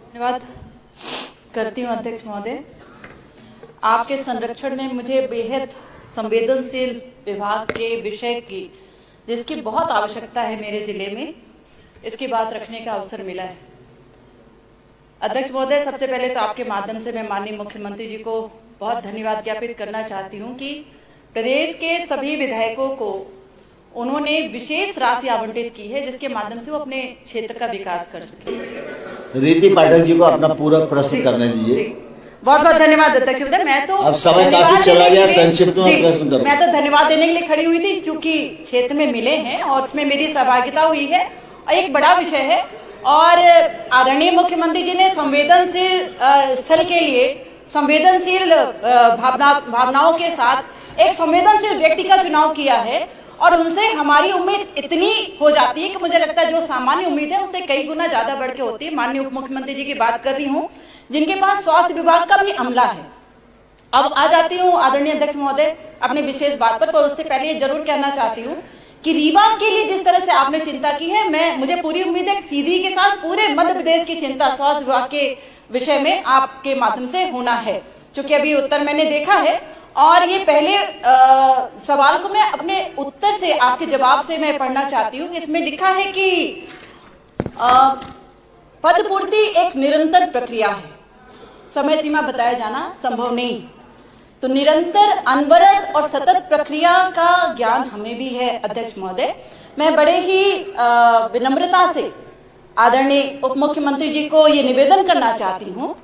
धन्यवाद करती हूँ अध्यक्ष महोदय। आपके संरक्षण में मुझे बेहद संवेदनशील विभाग के विषय की जिसकी बहुत आवश्यकता है मेरे जिले में, इसकी बात रखने का अवसर मिला है। अध्यक्ष महोदय, सबसे पहले तो आपके माध्यम से मैं माननीय मुख्यमंत्री जी को बहुत धन्यवाद ज्ञापित करना चाहती हूँ कि प्रदेश के सभी विधायकों को उन्होंने विशेष राशि आवंटित की है जिसके माध्यम से वो अपने क्षेत्र का विकास कर सके। रीति पाठक जी को अपना पूरा प्रश्न करने दीजिए। बहुत बहुत धन्यवाद अध्यक्ष महोदय। मैं तो अब समय काफी चला गया, संक्षिप्त में प्रश्न करो। मैं तो धन्यवाद देने के लिए खड़ी हुई थी क्योंकि क्षेत्र में मिले हैं और उसमें मेरी सहभागिता हुई है और एक बड़ा विषय है और आदरणीय मुख्यमंत्री जी ने संवेदनशील स्थल के लिए संवेदनशील भावनाओं के साथ एक संवेदनशील व्यक्ति का चुनाव किया है और उनसे हमारी उम्मीद इतनी हो जाती है कि मुझे लगता है जो सामान्य उम्मीद है उससे कई गुना ज्यादा बढ़ के होती है। माननीय उप मुख्यमंत्री जी की बात कर रही हूँ जिनके पास स्वास्थ्य विभाग का भी अमला है। अब आ जाती हूँ आदरणीय अध्यक्ष महोदय अपनी विशेष बात पर उससे पहले ये जरूर कहना चाहती हूँ कि रीवा के लिए जिस तरह से आपने चिंता की है, मुझे पूरी उम्मीद है सीधी के साथ पूरे मध्य प्रदेश की चिंता स्वास्थ्य विभाग के विषय में आपके माध्यम से होना है, क्योंकि अभी उत्तर मैंने देखा है और ये पहले सवाल को मैं अपने उत्तर से आपके जवाब से मैं पढ़ना चाहती हूँ। इसमें लिखा है कि पद पूर्ति एक निरंतर प्रक्रिया है, समय सीमा बताया जाना संभव नहीं। तो निरंतर अनवरत और सतत प्रक्रिया का ज्ञान हमें भी है अध्यक्ष महोदय। मैं बड़े ही विनम्रता से आदरणीय उप मुख्यमंत्री जी को ये निवेदन करना चाहती हूँ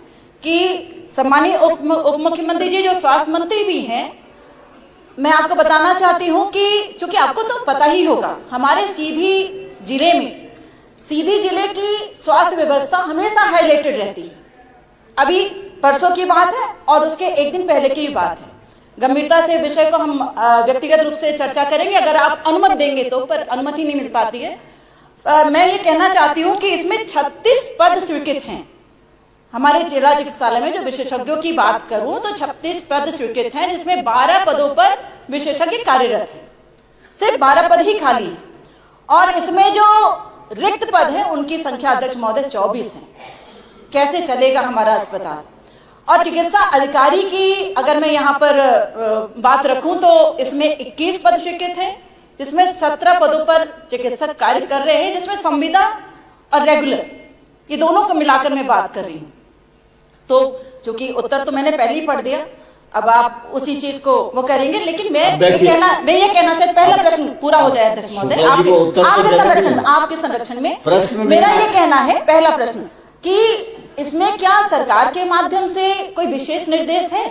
कि सम्मानीय उप मुख्यमंत्री जी जो स्वास्थ्य मंत्री भी हैं, मैं आपको बताना चाहती हूँ कि चूंकि आपको तो पता ही होगा हमारे सीधी जिले की स्वास्थ्य व्यवस्था हमेशा हाईलाइटेड रहती है। अभी परसों की बात है और उसके एक दिन पहले की भी बात है। गंभीरता से विषय को हम व्यक्तिगत रूप से चर्चा करेंगे अगर आप अनुमति देंगे तो, पर अनुमति नहीं मिल पाती है। मैं ये कहना चाहती हूँ कि इसमें 36 पद स्वीकृत हैं। हमारे जिला चिकित्सालय में जो विशेषज्ञों की बात करूं तो 36 पद स्वीकृत हैं जिसमें 12 पदों पर विशेषज्ञ कार्यरत है, सिर्फ 12 पद ही खाली है और इसमें जो रिक्त पद है उनकी संख्या अध्यक्ष महोदय 24 है। कैसे चलेगा हमारा अस्पताल? और चिकित्सा अधिकारी की अगर मैं यहाँ पर बात रखूं तो इसमें 21 पद स्वीकृत है जिसमें 17 पदों पर चिकित्सक कार्य कर रहे हैं, जिसमें संविदा और रेगुलर ये दोनों को मिलाकर मैं बात कर रही हूँ। तो चूंकि उत्तर तो मैंने पहले ही पढ़ दिया, अब आप उसी चीज को वो करेंगे, लेकिन मैं ये कहना चाहती पहला प्रश्न पूरा हो जाए अध्यक्ष महोदय आपके संरक्षण में मेरा ये कहना है पहला प्रश्न कि इसमें क्या सरकार के माध्यम से कोई विशेष निर्देश है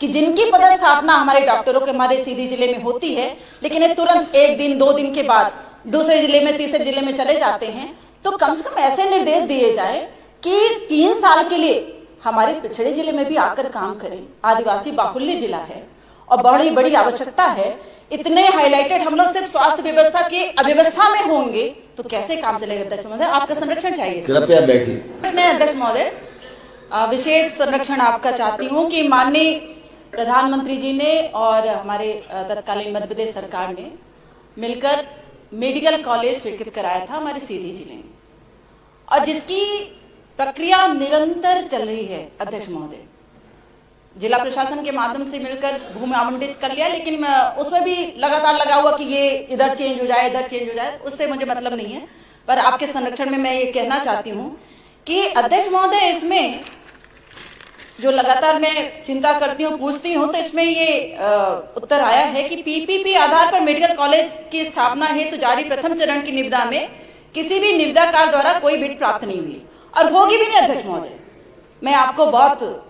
कि जिनकी पदस्थापना हमारे डॉक्टरों के हमारे सीधी जिले में होती है लेकिन ये तुरंत 1 दिन 2 दिन के बाद दूसरे जिले में तीसरे जिले में चले जाते हैं, तो कम से कम ऐसे निर्देश दिए जाए कि 3 साल के लिए हमारे पिछड़े जिले में भी आकर काम करें। आदिवासी बाहुल्य जिला है और बड़ी आवश्यकता है। इतने हाईलाइटेड हम लोग सिर्फ स्वास्थ्य व्यवस्था की अव्यवस्था में होंगे तो कैसे काम चलेगा अध्यक्ष महोदय? आपका संरक्षण चाहिए। कृपया बैठिए। मैं अध्यक्ष महोदय विशेष संरक्षण आपका चाहती हूँ कि माननीय प्रधानमंत्री जी ने और हमारे तत्कालीन मध्य प्रदेश सरकार ने मिलकर मेडिकल कॉलेज स्वीकृत कराया था हमारे सीधी जिले में और जिसकी प्रक्रिया निरंतर चल रही है अध्यक्ष महोदय। जिला प्रशासन के माध्यम से मिलकर भूमि आवंटित कर लिया, लेकिन उसमें भी लगातार लगा हुआ कि ये इधर चेंज हो जाए इधर चेंज हो जाए, उससे मुझे मतलब नहीं है। पर आपके संरक्षण में मैं ये कहना चाहती हूँ कि अध्यक्ष महोदय इसमें जो लगातार मैं चिंता करती हूँ पूछती हूँ तो इसमें ये उत्तर आया है कि पीपीपी आधार पर मेडिकल कॉलेज की स्थापना हेतु जारी प्रथम चरण की निविदा में किसी भी निविदाकार द्वारा कोई बिड प्राप्त नहीं हुई और होगी भी नहीं अध्यक्ष महोदय। मैं आपको बहुत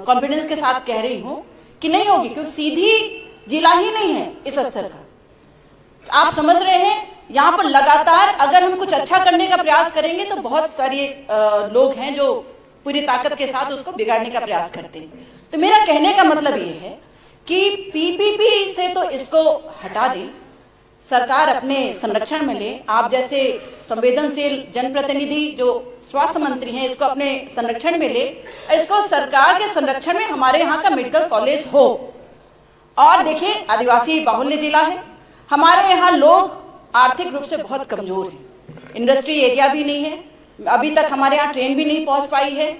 कॉन्फिडेंस के साथ कह रही हूँ कि नहीं होगी, क्योंकि सीधी जिला ही नहीं है इस स्तर का। आप समझ रहे हैं यहाँ पर लगातार अगर हम कुछ अच्छा करने का प्रयास करेंगे तो बहुत सारे लोग हैं जो पूरी ताकत के साथ उसको बिगाड़ने का प्रयास करते हैं। तो मेरा कहने का मतलब ये है कि पीपीपी से तो इसको हटा दें, सरकार अपने संरक्षण में ले। आप जैसे संवेदनशील जनप्रतिनिधि जो स्वास्थ्य मंत्री हैं इसको अपने संरक्षण में ले, इसको सरकार के संरक्षण में हमारे यहाँ का मेडिकल कॉलेज हो। और देखिए आदिवासी बाहुल्य जिला है, हमारे यहाँ लोग आर्थिक रूप से बहुत कमजोर हैं, इंडस्ट्री एरिया भी नहीं है, अभी तक हमारे यहाँ ट्रेन भी नहीं पहुंच पाई है।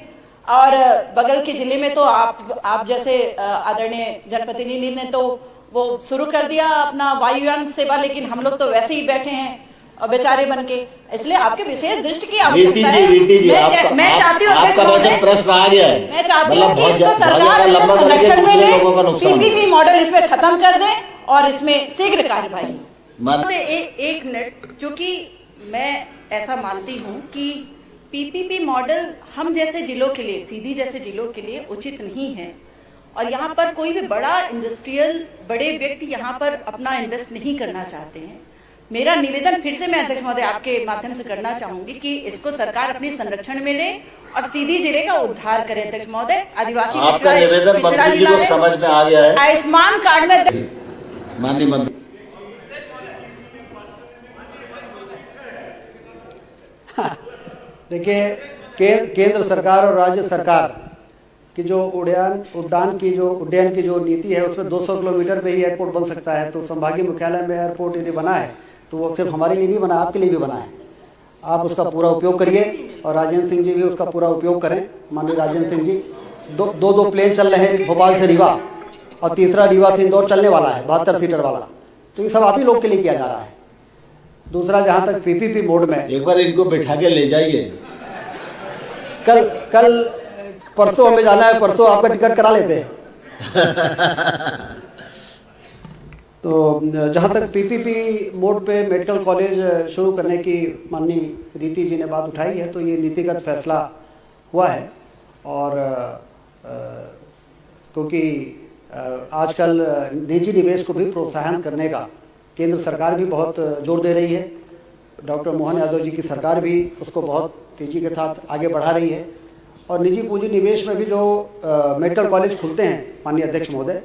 और बगल के जिले में तो आप जैसे आदरणीय जनप्रतिनिधि ने तो वो शुरू कर दिया अपना वायुयान सेवा, लेकिन हम लोग तो वैसे ही बैठे हैं और बेचारे बन के। इसलिए आपके विशेष दृष्टि की आवश्यकता है। मैं चाहती हूँ प्रश्न आ गया है, मैं चाहती हूँ कि इसको सरकार संरक्षण में ले, पीपीपी मॉडल इसमें खत्म कर दे और इसमें शीघ्र कार्यवाही। एक मिनट, क्योंकि मैं ऐसा मानती हूँ कि पीपीपी मॉडल हम जैसे जिलों के लिए, सीधी जैसे जिलों के लिए उचित नहीं है। और यहाँ पर कोई भी बड़ा इंडस्ट्रियल बड़े व्यक्ति यहाँ पर अपना इन्वेस्ट नहीं करना चाहते हैं। मेरा निवेदन फिर से मैं अध्यक्ष महोदय आपके माध्यम से करना चाहूंगी कि इसको सरकार अपने संरक्षण में ले और सीधी जिले का उद्धार करे। अध्यक्ष महोदय, आदिवासी पिछड़ा जिला है, समझ में आ गया है। आयुष्मान कार्ड में माननीय मंत्री, देखिए, केंद्र सरकार और राज्य सरकार की जो उड्डयन की जो नीति है, उसमें 200 किलोमीटर पे ही एयरपोर्ट बन सकता है। तो संभागीय मुख्यालय में एयरपोर्ट यदि बना है तो वो सिर्फ हमारे लिए नहीं बना, आपके लिए भी बना है। आप उसका पूरा उपयोग करिए और राजेंद्र सिंह जी भी उसका पूरा उपयोग करें। माननीय राजेंद्र सिंह जी, दो प्लेन चल रहे हैं भोपाल से रीवा, और तीसरा रीवा से इंदौर चलने वाला है 72 सीटर वाला। तो ये सब आप ही लोग के लिए किया जा रहा है। दूसरा, जहाँ तक पीपीपी मोड में, एक बार इनको बैठा के ले जाइए। कल परसों हमें जाना है, परसों आपका टिकट करा लेते हैं। तो जहाँ तक पीपीपी मोड पे मेडिकल कॉलेज शुरू करने की माननीय रीति जी ने बात उठाई है, तो ये नीतिगत फैसला हुआ है। और क्योंकि आजकल निजी निवेश को भी प्रोत्साहन करने का केंद्र सरकार भी बहुत जोर दे रही है। डॉक्टर मोहन यादव जी की सरकार भी उसको बहुत तेज़ी के साथ आगे बढ़ा रही है। और निजी पूंजी निवेश में भी जो मेडिकल कॉलेज खुलते हैं माननीय अध्यक्ष महोदय,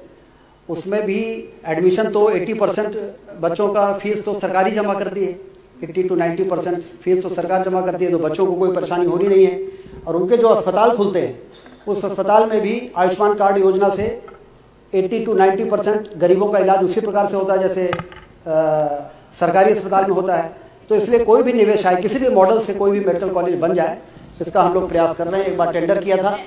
उसमें भी एडमिशन तो 80% बच्चों का फीस तो सरकारी जमा करती है। 80 to 90% फीस तो सरकार जमा करती है, तो बच्चों को कोई परेशानी होनी नहीं है। और उनके जो अस्पताल खुलते हैं, उस अस्पताल में भी आयुष्मान कार्ड योजना से 80 to 90% गरीबों का इलाज उसी प्रकार से होता है जैसे सरकारी अस्पताल में होता है। तो इसलिए कोई भी निवेश आए, किसी भी मॉडल से कोई भी मेडिकल कॉलेज बन जाए, इसका हम लोग प्रयास कर रहे हैं। एक बार टेंडर किया था,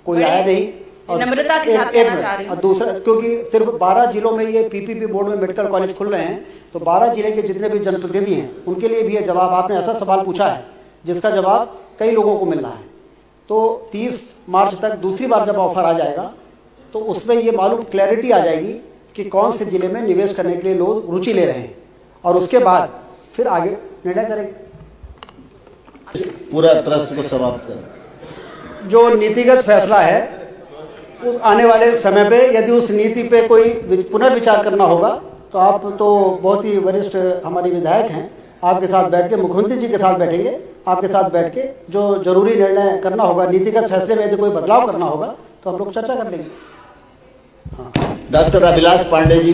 कोई आया नहीं। और नम्रता के साथ कहना चाह रही हूं। और दूसरा, क्योंकि सिर्फ 12 जिलों में ये पीपीपी बोर्ड में मेडिकल कॉलेज खुल रहे हैं, तो 12 जिले के जितने भी जनप्रतिनिधि हैं उनके लिए भी ये जवाब, आपने ऐसा सवाल पूछा है जिसका जवाब कई लोगों को मिल रहा है। तो 30 मार्च तक दूसरी बार जब ऑफर आ जाएगा तो उसमें ये मालूम क्लैरिटी आ जाएगी कि कौन से जिले में निवेश करने के लिए लोग रुचि ले रहे हैं, और उसके बाद फिर आगे निर्णय करेंगे। पूरा प्रश्न को समाप्त करें। जो नीतिगत फैसला है, उस आने वाले समय पे यदि उस नीति पे कोई पुनर्विचार करना होगा, तो आप तो बहुत ही वरिष्ठ हमारे विधायक हैं, आपके साथ बैठ के, मुख्यमंत्री जी के साथ बैठेंगे, आपके साथ बैठ के जो जरूरी निर्णय करना होगा, नीतिगत फैसले में यदि कोई बदलाव करना होगा तो हम लोग चर्चा कर लेंगे। डॉक्टर अभिलाष पांडे जी।